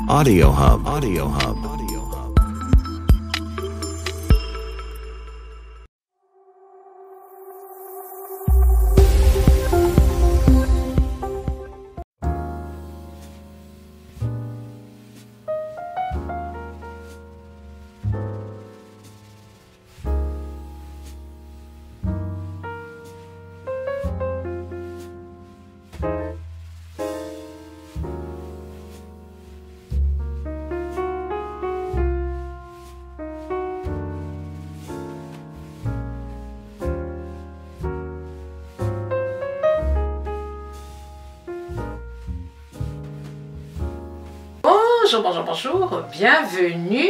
Audio Hub. Audio Hub. Audio Hub. Bonjour, bienvenue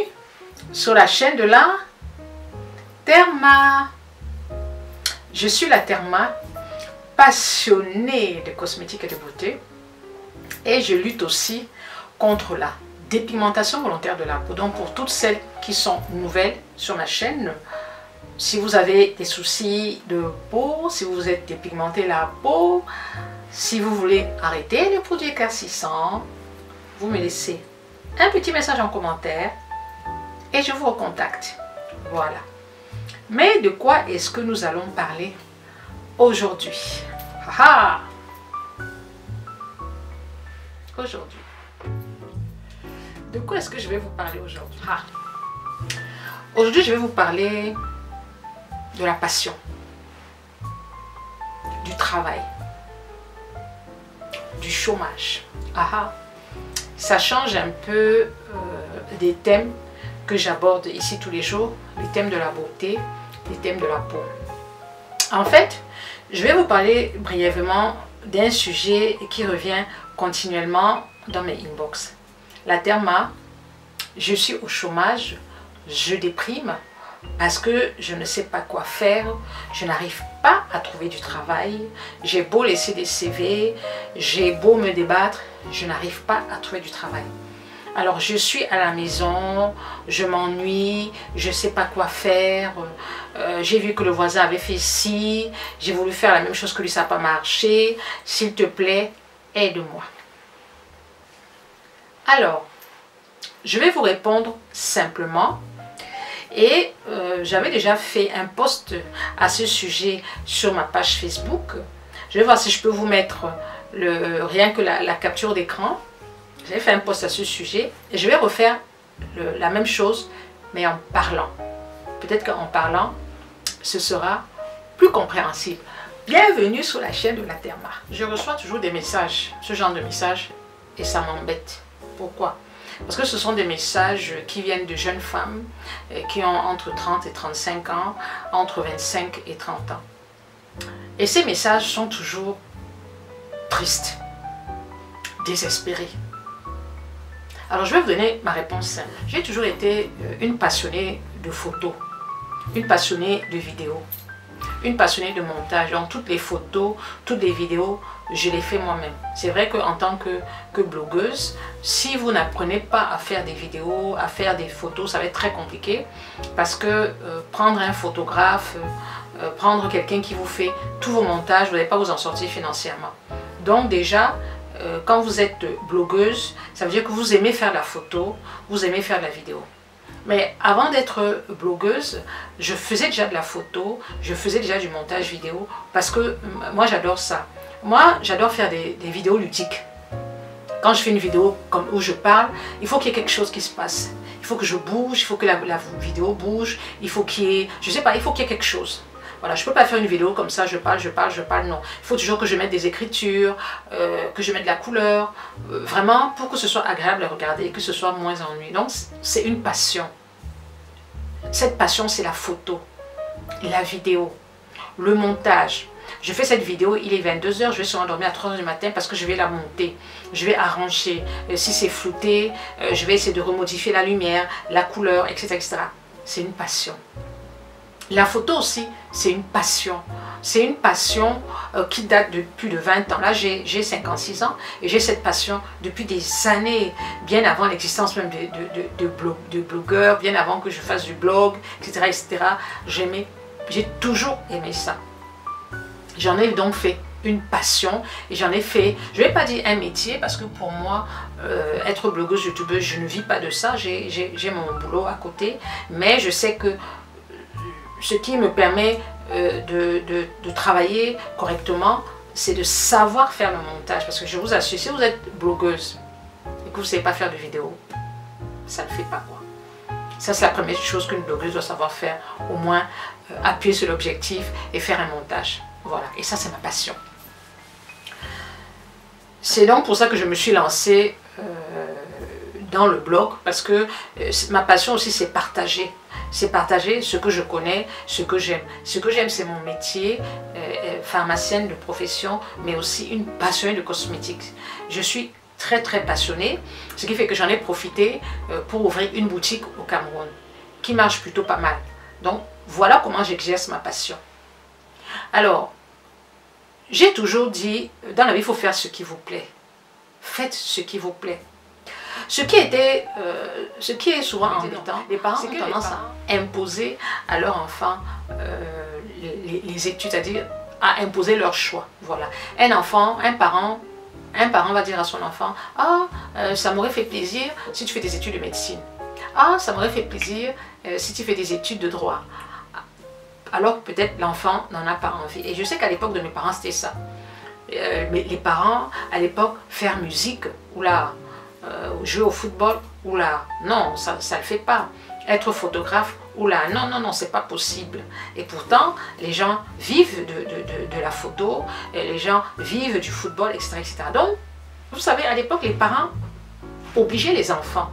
sur la chaîne de la Therma. Je suis la Therma, passionnée de cosmétiques et de beauté, et je lutte aussi contre la dépigmentation volontaire de la peau. Donc pour toutes celles qui sont nouvelles sur ma chaîne, si vous avez des soucis de peau, si vous êtes dépigmenté la peau, si vous voulez arrêter les produits éclaircissants, vous me laissez un petit message en commentaire et je vous recontacte. Voilà. Mais de quoi est-ce que nous allons parler aujourd'hui? Aujourd'hui. De quoi est-ce que je vais vous parler aujourd'hui? Aujourd'hui, je vais vous parler de la passion, du travail, du chômage. Ça change un peu des thèmes que j'aborde ici tous les jours, les thèmes de la beauté, les thèmes de la peau. En fait, je vais vous parler brièvement d'un sujet qui revient continuellement dans mes inbox. La Therma, je suis au chômage, je déprime parce que je ne sais pas quoi faire, je n'arrive pas à trouver du travail, j'ai beau laisser des CV, j'ai beau me débattre, je n'arrive pas à trouver du travail. Alors je suis à la maison, je m'ennuie, je ne sais pas quoi faire, j'ai vu que le voisin avait fait ci, j'ai voulu faire la même chose que lui, ça n'a pas marché, s'il te plaît, aide-moi. Alors, je vais vous répondre simplement. Et j'avais déjà fait un post à ce sujet sur ma page Facebook. Je vais voir si je peux vous mettre rien que la capture d'écran. J'ai fait un post à ce sujet et je vais refaire la même chose mais en parlant. Peut-être qu'en parlant, ce sera plus compréhensible. Bienvenue sur la chaîne de la Therma. Je reçois toujours des messages, ce genre de messages, et ça m'embête. Pourquoi ? Parce que ce sont des messages qui viennent de jeunes femmes qui ont entre 30 et 35 ans, entre 25 et 30 ans. Et ces messages sont toujours tristes, désespérés. Alors je vais vous donner ma réponse simple. J'ai toujours été une passionnée de photos, une passionnée de vidéos, une passionnée de montage. Donc toutes les photos, toutes les vidéos, je les fais moi-même. C'est vrai qu'en tant que blogueuse, si vous n'apprenez pas à faire des vidéos, à faire des photos, ça va être très compliqué. Parce que prendre un photographe, prendre quelqu'un qui vous fait tous vos montages, vous n'allez pas vous en sortir financièrement. Donc déjà, quand vous êtes blogueuse, ça veut dire que vous aimez faire de la photo, vous aimez faire de la vidéo. Mais avant d'être blogueuse, je faisais déjà de la photo, je faisais déjà du montage vidéo parce que moi j'adore ça. Moi j'adore faire des vidéos ludiques. Quand je fais une vidéo où je parle, il faut qu'il y ait quelque chose qui se passe. Il faut que je bouge, il faut que la vidéo bouge, il faut qu'il y ait, je sais pas, il faut qu'il y ait quelque chose. Voilà, je ne peux pas faire une vidéo comme ça, je parle, non. Il faut toujours que je mette des écritures, que je mette de la couleur, vraiment pour que ce soit agréable à regarder et que ce soit moins ennuyeux. Donc, c'est une passion. Cette passion, c'est la photo, la vidéo, le montage. Je fais cette vidéo, il est 22 h, je vais sûrement dormir à 3 h du matin parce que je vais la monter. Je vais arranger, si c'est flouté, je vais essayer de remodifier la lumière, la couleur, etc. etc. C'est une passion. La photo aussi, c'est une passion. C'est une passion qui date de plus de 20 ans. Là, j'ai 56 ans et j'ai cette passion depuis des années, bien avant l'existence même de blogueurs, bien avant que je fasse du blog, etc. etc. J'ai toujours aimé ça. J'en ai donc fait une passion et j'en ai fait, je ne vais pas dire un métier parce que pour moi, être blogueuse, youtubeuse, je ne vis pas de ça, j'ai mon boulot à côté, mais je sais que ce qui me permet de travailler correctement, c'est de savoir faire le montage parce que je vous assure, si vous êtes blogueuse et que vous ne savez pas faire de vidéo, ça ne le fait pas quoi. Ça c'est la première chose qu'une blogueuse doit savoir faire, au moins appuyer sur l'objectif et faire un montage. Voilà, et ça c'est ma passion. C'est donc pour ça que je me suis lancée dans le blog, parce que ma passion aussi c'est partager. C'est partager ce que je connais, ce que j'aime. Ce que j'aime c'est mon métier, pharmacienne de profession, mais aussi une passionnée de cosmétiques. Je suis très passionnée, ce qui fait que j'en ai profité pour ouvrir une boutique au Cameroun, qui marche plutôt pas mal. Donc voilà comment j'exerce ma passion. Alors, j'ai toujours dit, dans la vie, il faut faire ce qui vous plaît. Faites ce qui vous plaît. Ce qui est souvent embêtant, les parents ont tendance à imposer à leur enfant les études, c'est-à-dire à imposer leur choix. Voilà. Un parent va dire à son enfant, ah, ça m'aurait fait plaisir si tu fais des études de médecine. Ah, ça m'aurait fait plaisir si tu fais des études de droit. Alors peut-être l'enfant n'en a pas envie. Et je sais qu'à l'époque de mes parents, c'était ça. Mais les parents, à l'époque, faire musique, oula, jouer au football, oula, non, ça ne le fait pas. Être photographe, oula, non, c'est pas possible. Et pourtant, les gens vivent de la photo, et les gens vivent du football, etc., etc. Donc, vous savez, à l'époque, les parents obligeaient les enfants.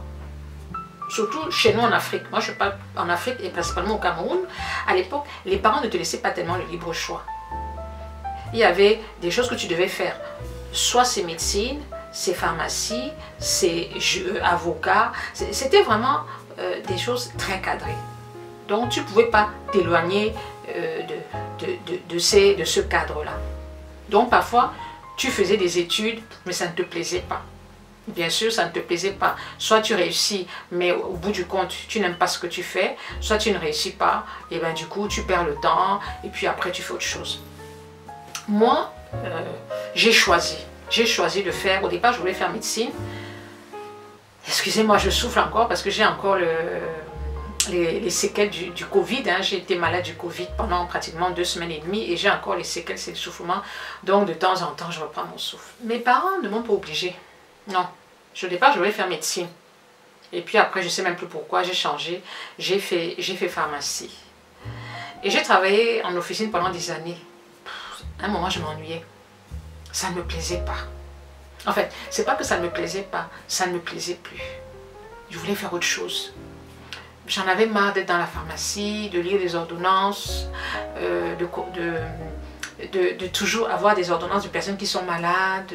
Surtout chez nous en Afrique. Moi, je parle en Afrique et principalement au Cameroun. À l'époque, les parents ne te laissaient pas tellement le libre choix. Il y avait des choses que tu devais faire. Soit c'est médecine, c'est pharmacie, c'est avocat. C'était vraiment des choses très cadrées. Donc, tu ne pouvais pas t'éloigner de ce cadre-là. Donc, parfois, tu faisais des études, mais ça ne te plaisait pas. Bien sûr, ça ne te plaisait pas. Soit tu réussis, mais au bout du compte, tu n'aimes pas ce que tu fais. Soit tu ne réussis pas, et bien du coup, tu perds le temps, et puis après, tu fais autre chose. Moi, j'ai choisi de faire, au départ, je voulais faire médecine. Excusez-moi, je souffle encore parce que j'ai encore les séquelles du Covid. Hein. J'ai été malade du Covid pendant pratiquement 2 semaines et demie, et j'ai encore les séquelles, c'est l'essoufflement. Donc, de temps en temps, je reprends mon souffle. Mes parents ne m'ont pas obligée. Non, au départ, je voulais faire médecine. Et puis après, je ne sais même plus pourquoi, j'ai changé. J'ai fait pharmacie. Et j'ai travaillé en officine pendant des années. À un moment, je m'ennuyais. Ça ne me plaisait pas. En fait, c'est pas que ça ne me plaisait pas, ça ne me plaisait plus. Je voulais faire autre chose. J'en avais marre d'être dans la pharmacie, de lire des ordonnances, de toujours avoir des ordonnances de personnes qui sont malades.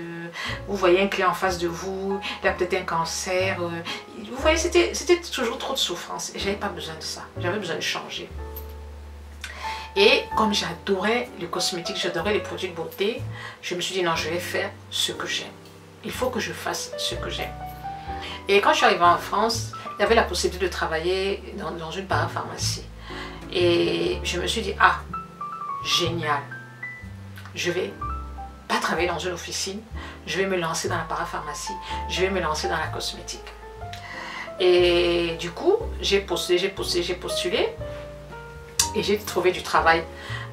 Vous voyez un client en face de vous, il a peut-être un cancer. Vous voyez, c'était toujours trop de souffrance. Et j'avais pas besoin de ça. J'avais besoin de changer. Et comme j'adorais les cosmétiques, j'adorais les produits de beauté, je me suis dit non, je vais faire ce que j'aime. Il faut que je fasse ce que j'aime. Et quand je suis arrivée en France, il y avait la possibilité de travailler dans une parapharmacie. Et je me suis dit, ah, génial. Je vais pas travailler dans une officine, je vais me lancer dans la parapharmacie, je vais me lancer dans la cosmétique. Et du coup, j'ai postulé et j'ai trouvé du travail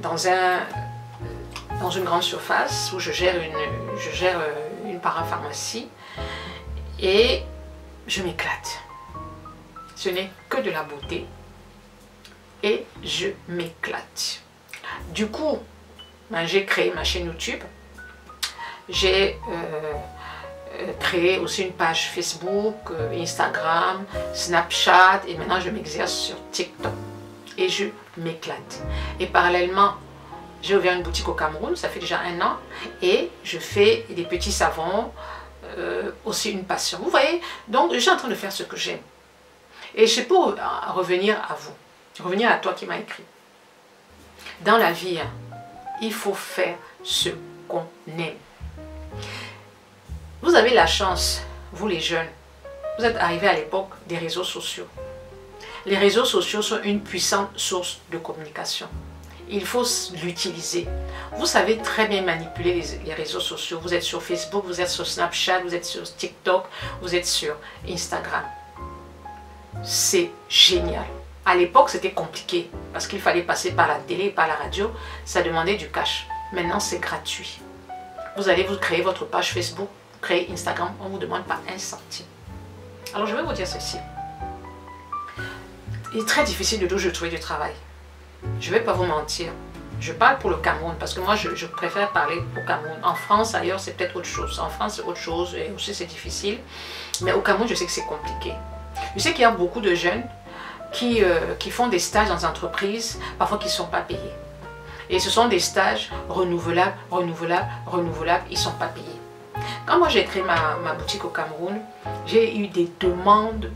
dans une grande surface où je gère une parapharmacie et je m'éclate. Ce n'est que de la beauté et je m'éclate. Du coup, j'ai créé ma chaîne YouTube. J'ai créé aussi une page Facebook, Instagram, Snapchat et maintenant je m'exerce sur TikTok. Et je m'éclate. Et parallèlement, j'ai ouvert une boutique au Cameroun, ça fait déjà 1 an, et je fais des petits savons, aussi une passion. Vous voyez, donc je suis en train de faire ce que j'aime. Et c'est pour revenir à vous, revenir à toi qui m'as écrit. Dans la vie, il faut faire ce qu'on aime. Vous avez la chance, vous les jeunes, vous êtes arrivés à l'époque des réseaux sociaux. Les réseaux sociaux sont une puissante source de communication. il faut l'utiliser. Vous savez très bien manipuler les réseaux sociaux. Vous êtes sur Facebook, vous êtes sur Snapchat, vous êtes sur TikTok, vous êtes sur Instagram. C'est génial. À l'époque, c'était compliqué parce qu'il fallait passer par la télé et par la radio. Ça demandait du cash. Maintenant, c'est gratuit. Vous allez vous créer votre page Facebook, créer Instagram, on ne vous demande pas un centime. Alors, je vais vous dire ceci. Il est très difficile de toujours trouver du travail. Je ne vais pas vous mentir. Je parle pour le Cameroun parce que moi, je préfère parler au Cameroun. En France, ailleurs, c'est peut-être autre chose. En France, c'est autre chose et aussi c'est difficile. Mais au Cameroun, je sais que c'est compliqué. Je sais qu'il y a beaucoup de jeunes qui font des stages dans des entreprises, parfois qui ne sont pas payés. Et ce sont des stages renouvelables, renouvelables, renouvelables, ils ne sont pas payés. Quand moi j'ai créé ma boutique au Cameroun, j'ai eu des demandes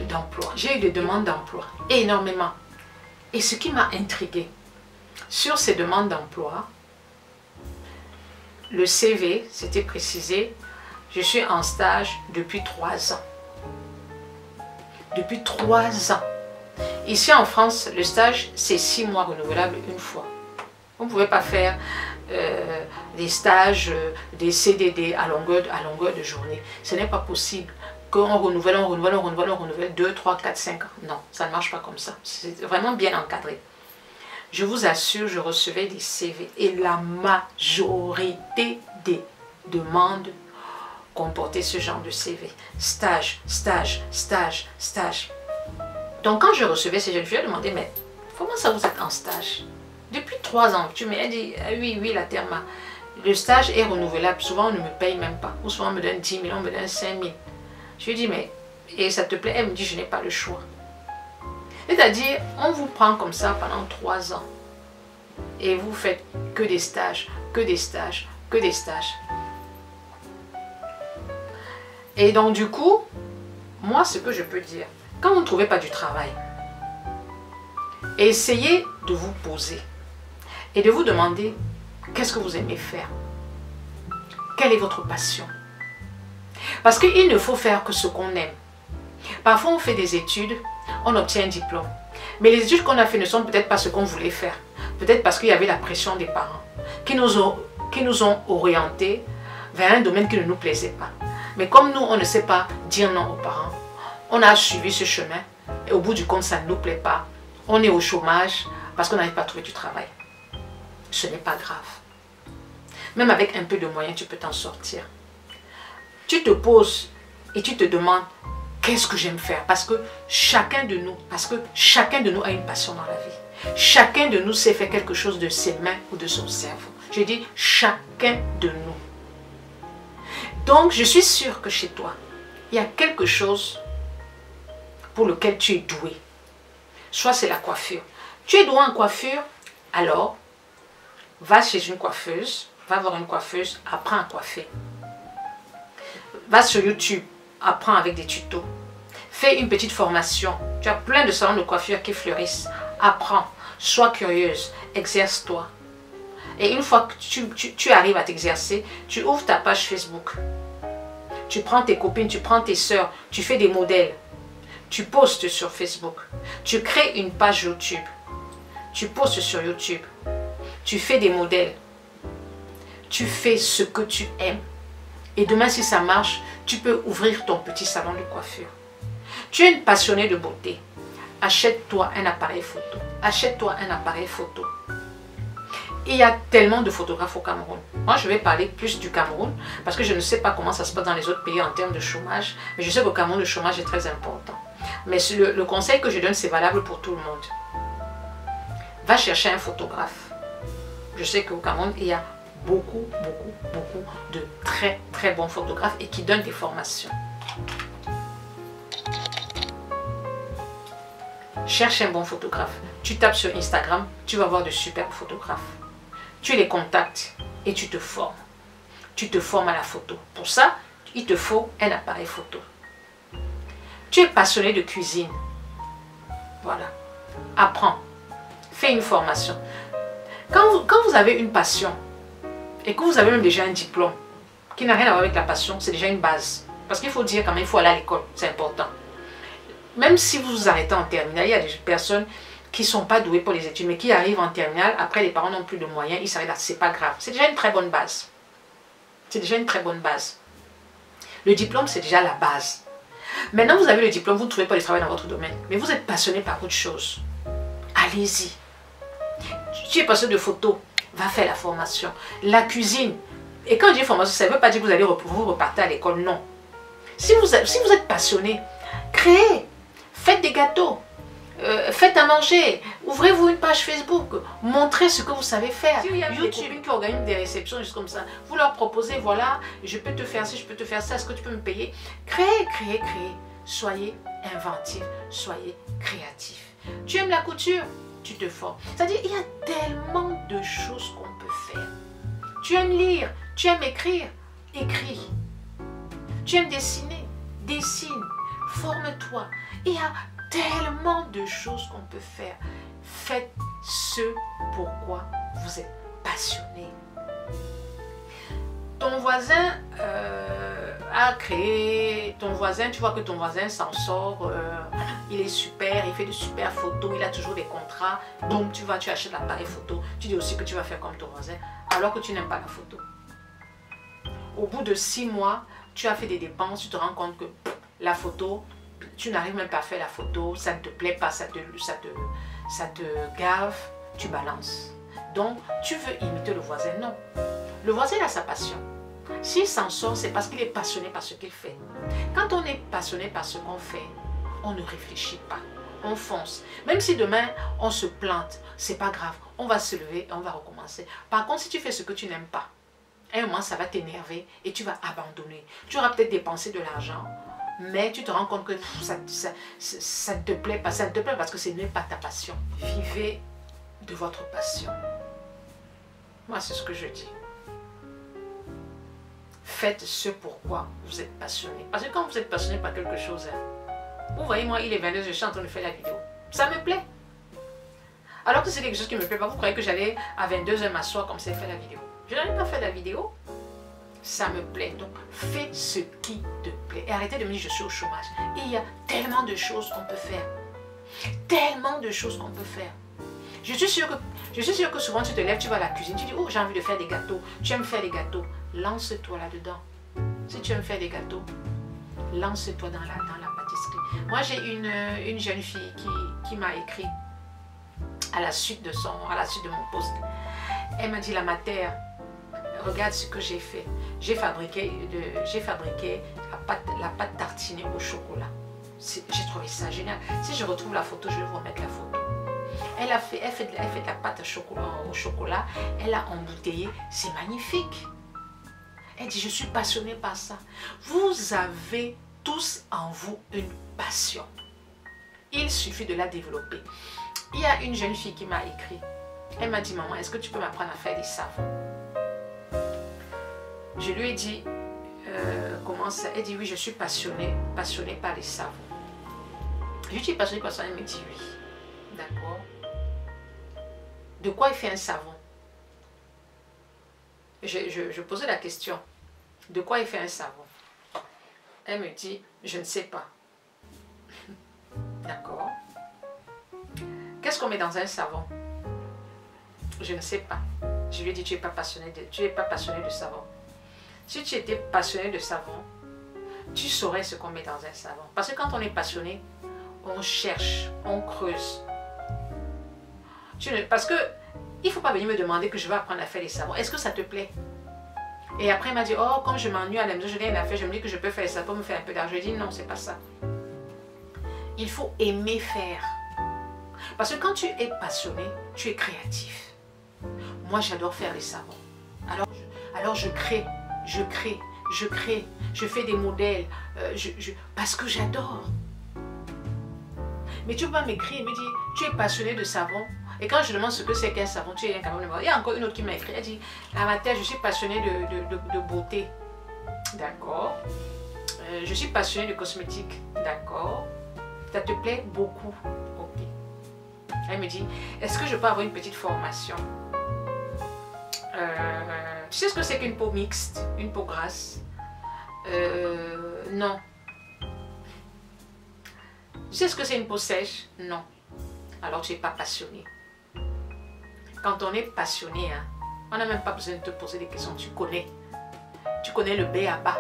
d'emploi. J'ai eu des demandes d'emploi, énormément. Et ce qui m'a intriguée, sur ces demandes d'emploi, le CV, c'était précisé, je suis en stage depuis 3 ans. Depuis 3 ans. Ici en France, le stage, c'est 6 mois renouvelables une fois. Vous ne pouvez pas faire des stages, des CDD à longueur de journée. Ce n'est pas possible qu'on renouvelle, on renouvelle, on renouvelle, on renouvelle 2, 3, 4, 5 ans. Non, ça ne marche pas comme ça. C'est vraiment bien encadré. Je vous assure, je recevais des CV et la majorité des demandes comportaient ce genre de CV. Stage, stage, stage, stage. Donc quand je recevais ces jeunes filles, je demandais, mais comment ça vous êtes en stage? Depuis 3 ans, tu m'as dit, oui, la Therma. Le stage est renouvelable. Souvent, on ne me paye même pas. Ou souvent, on me donne 10 000, on me donne 5 000. Je lui dis, mais, et ça te plaît? Elle me dit, je n'ai pas le choix. C'est-à-dire, on vous prend comme ça pendant 3 ans. Et vous faites que des stages, que des stages, que des stages. Et donc, du coup, moi, ce que je peux dire, quand vous ne trouvez pas du travail, essayez de vous poser et de vous demander qu'est-ce que vous aimez faire, quelle est votre passion. Parce qu'il ne faut faire que ce qu'on aime. Parfois on fait des études, on obtient un diplôme, mais les études qu'on a fait ne sont peut-être pas ce qu'on voulait faire, peut-être parce qu'il y avait la pression des parents qui nous ont orientés vers un domaine qui ne nous plaisait pas. Mais comme nous on ne sait pas dire non aux parents, on a suivi ce chemin et au bout du compte ça ne nous plaît pas. On est au chômage parce qu'on n'arrive pas à trouver du travail. Ce n'est pas grave. Même avec un peu de moyens, tu peux t'en sortir. Tu te poses et tu te demandes qu'est-ce que j'aime faire, parce que chacun de nous a une passion dans la vie. Chacun de nous sait faire quelque chose de ses mains ou de son cerveau. Je dis chacun de nous. Donc je suis sûre que chez toi, il y a quelque chose pour lequel tu es doué. Soit c'est la coiffure. Tu es doué en coiffure, alors va chez une coiffeuse, va voir une coiffeuse, apprends à coiffer. Va sur YouTube, apprends avec des tutos. Fais une petite formation. Tu as plein de salons de coiffure qui fleurissent. Apprends, sois curieuse, exerce-toi. Et une fois que tu arrives à t'exercer, tu ouvres ta page Facebook. Tu prends tes copines, tu prends tes soeurs, tu fais des modèles. Tu postes sur Facebook. Tu crées une page YouTube. Tu postes sur YouTube. Tu fais des modèles. Tu fais ce que tu aimes. Et demain, si ça marche, tu peux ouvrir ton petit salon de coiffure. Tu es une passionnée de beauté. Achète-toi un appareil photo. Achète-toi un appareil photo. Il y a tellement de photographes au Cameroun. Moi, je vais parler plus du Cameroun parce que je ne sais pas comment ça se passe dans les autres pays en termes de chômage. Mais je sais qu'au Cameroun, le chômage est très important. Mais le conseil que je donne, c'est valable pour tout le monde. Va chercher un photographe. Je sais qu'au Cameroun, il y a beaucoup de très bons photographes et qui donnent des formations. Cherche un bon photographe. Tu tapes sur Instagram, tu vas voir de super photographes. Tu les contactes et tu te formes. Tu te formes à la photo. Pour ça, il te faut un appareil photo. Tu es passionné de cuisine. Voilà. Apprends. Fais une formation. Quand vous avez une passion et que vous avez même déjà un diplôme qui n'a rien à voir avec la passion, c'est déjà une base. Parce qu'il faut dire quand même, il faut aller à l'école. C'est important. Même si vous vous arrêtez en terminale, il y a des personnes qui ne sont pas doués pour les études, mais qui arrivent en terminale, après les parents n'ont plus de moyens, ils s'arrêtent là, c'est pas grave. C'est déjà une très bonne base. C'est déjà une très bonne base. Le diplôme, c'est déjà la base. Maintenant, vous avez le diplôme, vous ne trouvez pas de travail dans votre domaine, mais vous êtes passionné par autre chose. Allez-y. Tu es passionné de photo, va faire la formation. La cuisine. Et quand je dis formation, ça ne veut pas dire que vous repartez à l'école, non. Si vous êtes passionné, créez, faites des gâteaux, faites à manger, ouvrez-vous une page Facebook, montrez ce que vous savez faire. Si il y a YouTube qui organise des réceptions juste comme ça, vous leur proposez, voilà, je peux te faire ci, je peux te faire ça, est-ce que tu peux me payer? Créez, créez, créez. Soyez inventif, soyez créatif. Tu aimes la couture? Tu te formes. C'est-à-dire, il y a tellement de choses qu'on peut faire. Tu aimes lire, tu aimes écrire, écris. Tu aimes dessiner, dessine, forme-toi. Il y a tellement de choses qu'on peut faire. Faites ce pourquoi vous êtes passionné. Ton voisin a créé, tu vois que ton voisin s'en sort, il est super, il fait de super photos, il a toujours des contrats, donc tu achètes l'appareil photo, tu dis aussi que tu vas faire comme ton voisin, alors que tu n'aimes pas la photo. Au bout de 6 mois, tu as fait des dépenses, tu te rends compte que la photo, tu n'arrives même pas à faire la photo, ça ne te plaît pas, ça te gave, tu balances. Donc, tu veux imiter le voisin, non. Le voisin a sa passion. S'il s'en sort, c'est parce qu'il est passionné par ce qu'il fait. Quand on est passionné par ce qu'on fait, on ne réfléchit pas, on fonce. Même si demain, on se plante, c'est pas grave, on va se lever et on va recommencer. Par contre, si tu fais ce que tu n'aimes pas, à un moment, ça va t'énerver et tu vas abandonner. Tu auras peut-être dépensé de l'argent, mais tu te rends compte que ça ne te plaît pas. Ça ne te plaît parce que ce n'est pas ta passion. Vivez de votre passion. Moi, c'est ce que je dis. Faites ce pourquoi vous êtes passionné. Parce que quand vous êtes passionné par quelque chose, vous voyez, moi, il est 22h, je suis en train de faire la vidéo. Ça me plaît. Alors que c'est quelque chose qui ne me plaît pas, vous croyez que j'allais à 22h m'asseoir comme ça et faire la vidéo. Je n'arrive pas à faire la vidéo. Ça me plaît. Donc, fais ce qui te plaît. Et arrêtez de me dire je suis au chômage. Il y a tellement de choses qu'on peut faire. Tellement de choses qu'on peut faire. Je suis sûre que souvent tu te lèves, tu vas à la cuisine, tu dis oh j'ai envie de faire des gâteaux. Tu aimes faire des gâteaux. Lance-toi là-dedans. Si tu aimes faire des gâteaux, lance-toi dans la pâtisserie. Moi j'ai une jeune fille qui m'a écrit à la suite de mon post. Elle m'a dit la mater, regarde ce que j'ai fait. J'ai fabriqué la pâte tartinée au chocolat. J'ai trouvé ça génial. Si je retrouve la photo, je vais vous remettre la photo. Elle fait de la pâte au chocolat. Elle a embouteillé. C'est magnifique. Elle dit, je suis passionnée par ça. Vous avez tous en vous une passion. Il suffit de la développer. Il y a une jeune fille qui m'a écrit. Elle m'a dit, maman, est-ce que tu peux m'apprendre à faire des savons? Je lui ai dit, comment ça? Elle dit, oui, je suis passionnée par les savons. Je suis passionnée par ça. Elle me dit, oui. D'accord. De quoi il fait un savon? Je posais la question. De quoi il fait un savon? Elle me dit, je ne sais pas. D'accord. Qu'est-ce qu'on met dans un savon? Je ne sais pas. Je lui ai dit, tu n'es pas passionné de savon. Si tu étais passionné de savon, tu saurais ce qu'on met dans un savon. Parce que quand on est passionné, on cherche, on creuse. Parce que il ne faut pas venir me demander que je vais apprendre à faire les savons. Est-ce que ça te plaît? Et après, il m'a dit, oh, comme je m'ennuie à la maison, je n'ai rien à faire, je me dis que je peux faire ça pour me faire un peu d'argent. Je dis, non, c'est pas ça. Il faut aimer faire. Parce que quand tu es passionné, tu es créatif. Moi, j'adore faire les savons. Alors je crée, je fais des modèles, parce que j'adore. Mais tu peux pas m'écrire et me dire, tu es passionné de savon. Et quand je demande ce que c'est qu'un savon, tu es incapable de me dire. Il y a encore une autre qui m'a écrit, elle dit, à ma tête, je suis passionnée de beauté. D'accord. Je suis passionnée de cosmétiques. D'accord. Ça te plaît beaucoup. Ok. Elle me dit, est-ce que je peux avoir une petite formation? Tu sais ce que c'est qu'une peau mixte, une peau grasse? Non. Tu sais ce que c'est une peau sèche? Non. alors tu n'es pas passionné. Quand on est passionné, hein, on n'a même pas besoin de te poser des questions, tu connais. Tu connais le b.a.-ba.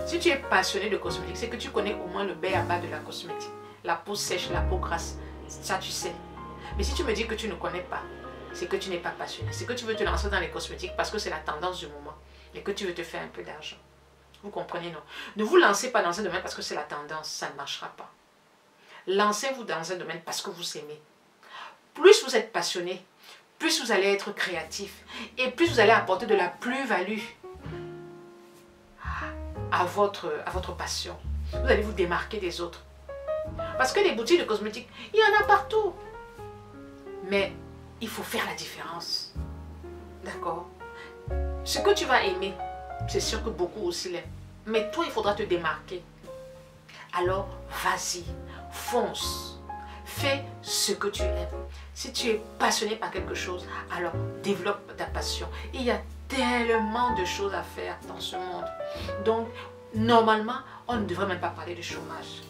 Si tu es passionné de cosmétique, c'est que tu connais au moins le b.a.-ba de la cosmétique. La peau sèche, la peau grasse, ça tu sais. Mais si tu me dis que tu ne connais pas, c'est que tu n'es pas passionné. C'est que tu veux te lancer dans les cosmétiques parce que c'est la tendance du moment et que tu veux te faire un peu d'argent. Vous comprenez, non? Ne vous lancez pas dans un domaine parce que c'est la tendance, ça ne marchera pas. Lancez-vous dans un domaine parce que vous aimez. Plus vous êtes passionné, plus vous allez être créatif et plus vous allez apporter de la plus-value à votre passion. Vous allez vous démarquer des autres. Parce que les boutiques de cosmétiques, il y en a partout. Mais il faut faire la différence. D'accord? Ce que tu vas aimer, c'est sûr que beaucoup aussi l'aiment. Mais toi, il faudra te démarquer. Alors, vas-y, fonce. Fais ce que tu aimes. Si tu es passionné par quelque chose, alors développe ta passion. Il y a tellement de choses à faire dans ce monde. Donc, normalement, on ne devrait même pas parler de chômage.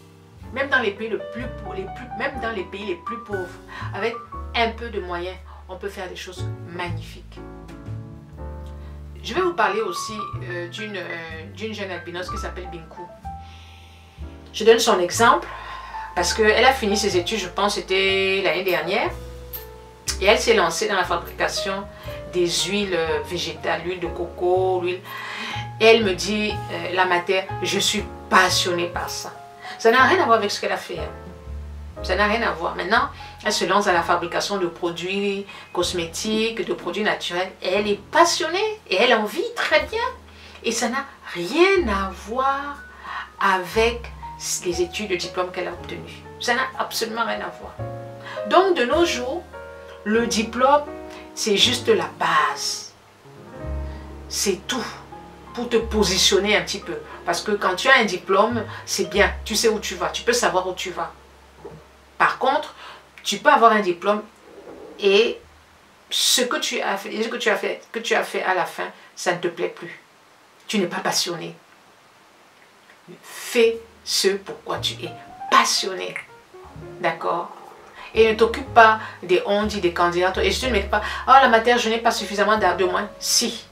Même dans les pays même dans les pays les plus pauvres, avec un peu de moyens, on peut faire des choses magnifiques. Je vais vous parler aussi d'une jeune albinos qui s'appelle Binkou. Je donne son exemple parce qu'elle a fini ses études, je pense c'était l'année dernière. Et elle s'est lancée dans la fabrication des huiles végétales, l'huile de coco, l'huile. Et elle me dit, la matière, je suis passionnée par ça. Ça n'a rien à voir avec ce qu'elle a fait. Ça n'a rien à voir. Maintenant, elle se lance dans la fabrication de produits cosmétiques, de produits naturels. Et elle est passionnée et elle en vit très bien. Et ça n'a rien à voir avec les études de diplôme qu'elle a obtenues. Ça n'a absolument rien à voir. Donc, de nos jours, le diplôme, c'est juste la base. C'est tout pour te positionner un petit peu. Parce que quand tu as un diplôme, c'est bien. Tu sais où tu vas. Tu peux savoir où tu vas. Par contre, tu peux avoir un diplôme et ce que tu as fait à la fin, ça ne te plaît plus. Tu n'es pas passionné. Fais ce pourquoi tu es passionné. D'accord? Et ne t'occupe pas des on dit, des candidats. Et je ne mets pas, oh la matière, je n'ai pas suffisamment de moins. Si.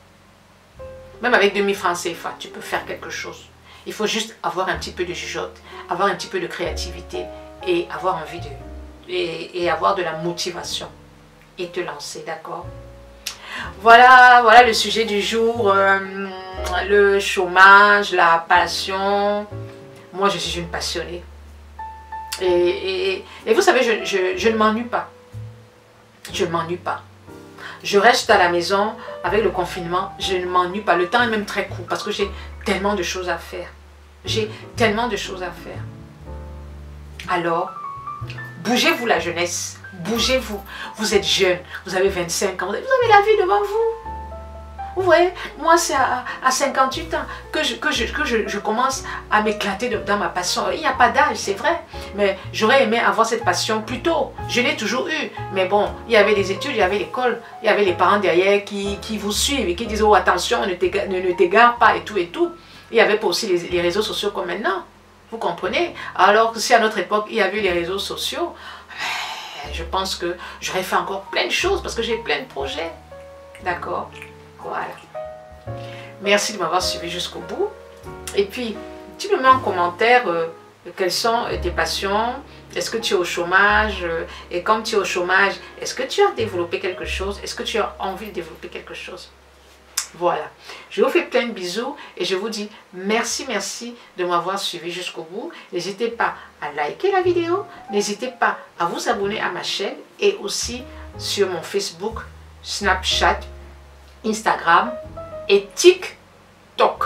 Même avec 2000 francs CFA, tu peux faire quelque chose. Il faut juste avoir un petit peu de jugeote, avoir un petit peu de créativité et avoir envie de... Et avoir de la motivation. Et te lancer, d'accord? Voilà le sujet du jour. Le chômage, la passion. Moi, je suis une passionnée. Et vous savez, je ne m'ennuie pas. Je ne m'ennuie pas. Je reste à la maison avec le confinement. Je ne m'ennuie pas. Le temps est même très court parce que j'ai tellement de choses à faire. J'ai tellement de choses à faire. Alors, bougez-vous la jeunesse. Bougez-vous. Vous êtes jeune. Vous avez 25 ans. Vous avez la vie devant vous. Vous voyez, moi c'est à 58 ans que je commence à m'éclater dans ma passion. Il n'y a pas d'âge, c'est vrai. Mais j'aurais aimé avoir cette passion plus tôt. Je l'ai toujours eue. Mais bon, il y avait les études, il y avait l'école. Il y avait les parents derrière qui vous suivent et qui disent, oh attention, ne t'égare pas et tout et tout. Il n'y avait pas aussi les réseaux sociaux comme maintenant. Vous comprenez? Alors que si à notre époque, il y avait les réseaux sociaux, je pense que j'aurais fait encore plein de choses parce que j'ai plein de projets. D'accord? Voilà. Merci de m'avoir suivi jusqu'au bout. Et puis, tu me mets en commentaire quelles sont tes passions. Est-ce que tu es au chômage? Et comme tu es au chômage, est-ce que tu as développé quelque chose? Est-ce que tu as envie de développer quelque chose? Voilà. Je vous fais plein de bisous et je vous dis merci de m'avoir suivi jusqu'au bout. N'hésitez pas à liker la vidéo. N'hésitez pas à vous abonner à ma chaîne et aussi sur mon Facebook, Snapchat, Instagram et TikTok.